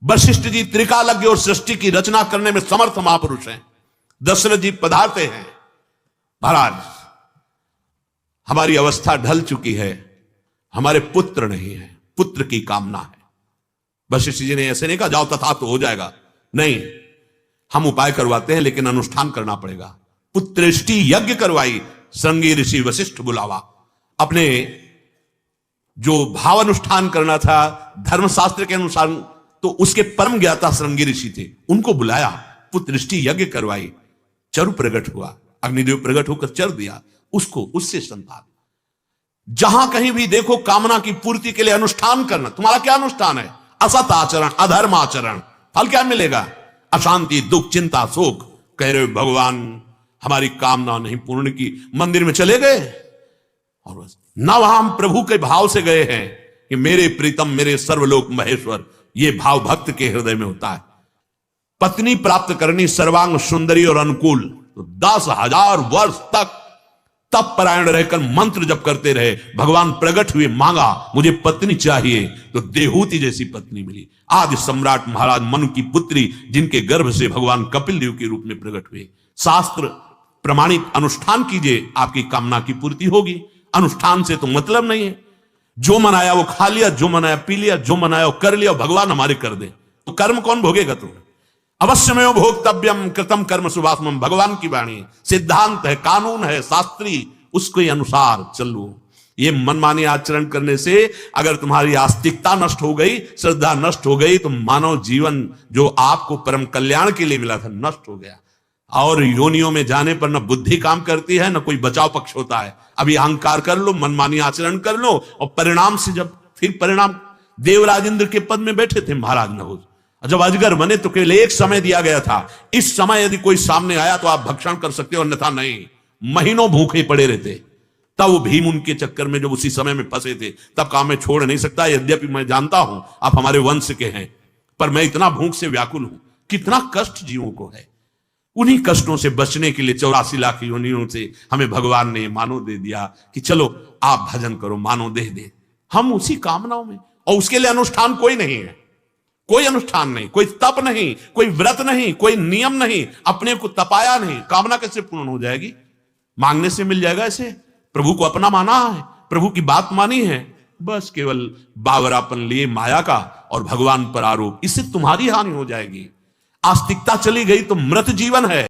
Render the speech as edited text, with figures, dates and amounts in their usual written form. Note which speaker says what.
Speaker 1: वशिष्ठ जी त्रिकालज्ञ और सृष्टि की रचना करने में समर्थ महापुरुष हैं। दशरथ जी पधारते हैं, महाराज हमारी अवस्था ढल चुकी है, हमारे पुत्र नहीं है, पुत्र की कामना है। वशिष्ठ जी ने ऐसे नहीं कहा जाओ तथा तो हो जाएगा, नहीं, हम उपाय करवाते हैं लेकिन अनुष्ठान करना पड़ेगा। पुत्रेष्टि यज्ञ करवाई, श्रृंगी ऋषि वशिष्ठ बुलावा। अपने जो भाव अनुष्ठान करना था धर्मशास्त्र के अनुसार, तो उसके परम ज्ञाता श्रृंगी ऋषि थे, उनको बुलाया, पुत्रेष्टि यज्ञ करवाई, चरु प्रकट हुआ, अग्निदेव प्रकट होकर चर दिया उसको, उससे संतान। जहां कहीं भी देखो कामना की पूर्ति के लिए अनुष्ठान करना। तुम्हारा क्या अनुष्ठान है? असत आचरण, अधर्म आचरण, फल क्या मिलेगा? अशांति, दुख, चिंता, शोक। कह रहे भगवान हमारी कामना नहीं पूर्ण की, मंदिर में चले गए और बस न वहां हम प्रभु के भाव से गए हैं कि मेरे प्रीतम, मेरे सर्वलोक महेश्वर। ये भाव भक्त के हृदय में होता है। पत्नी प्राप्त करनी सर्वांग सुंदरी और अनुकूल, तो 10,000 वर्ष तक तप परायण रहकर मंत्र जप करते रहे। भगवान प्रकट हुए, मांगा मुझे पत्नी चाहिए, तो देहूति जैसी पत्नी मिली। आदि सम्राट महाराज मनु की पुत्री, जिनके गर्भ से भगवान कपिल देव के रूप में प्रकट हुए। शास्त्र प्रमाणित अनुष्ठान कीजिए, आपकी कामना की पूर्ति होगी। अनुष्ठान से तो मतलब नहीं है, जो मनाया वो खा लिया, जो मनाया पी लिया, जो मनाया वो कर लिया, भगवान हमारे कर दे, तो कर्म कौन भोगेगा? तुम अवश्यमेव भोक्तव्यम कृतम कर्म शुभात्मम, भगवान की वाणी, सिद्धांत है, कानून है, शास्त्री, उसके अनुसार चलो। ये मनमानी आचरण करने से अगर तुम्हारी आस्तिकता नष्ट हो गई, श्रद्धा नष्ट हो गई, तो मानव जीवन जो आपको परम कल्याण के लिए मिला था नष्ट हो गया। और योनियों में जाने पर न बुद्धि काम करती है, न कोई बचाव पक्ष होता है। अभी अहंकार कर लो, मनमानी आचरण कर लो, और परिणाम से जब फिर परिणाम, देवराज इंद्र के पद में बैठे थे महाराज नहुष, जब अजगर बने तो केवल एक समय दिया गया था। इस समय यदि कोई सामने आया तो आप भक्षण कर सकते हो, अन्यथा नहीं। महीनों भूखे पड़े रहते। तब भीम उनके चक्कर में जब उसी समय में फंसे थे, तब काम में छोड़ नहीं सकता। यद्यपि मैं जानता हूं आप हमारे वंश के हैं, पर मैं इतना भूख से व्याकुल हूं। कितना कष्ट जीवों को है। उन्हीं कष्टों से बचने के लिए 84 लाख योनियों से हमें भगवान ने मानव दे दिया कि चलो आप भजन करो, मानव देह दे। हम उसी कामनाओं में, और उसके लिए अनुष्ठान कोई नहीं है, कोई अनुष्ठान नहीं, कोई तप नहीं, कोई व्रत नहीं, कोई नियम नहीं, अपने को तपाया नहीं। कामना कैसे पूर्ण हो जाएगी? मांगने से मिल जाएगा? ऐसे प्रभु को अपना माना है, प्रभु की बात मानी है, बस केवल बावरापन लिए माया का और भगवान पर आरोप, इससे तुम्हारी हानि हो जाएगी। आस्तिकता चली गई तो मृत जीवन है।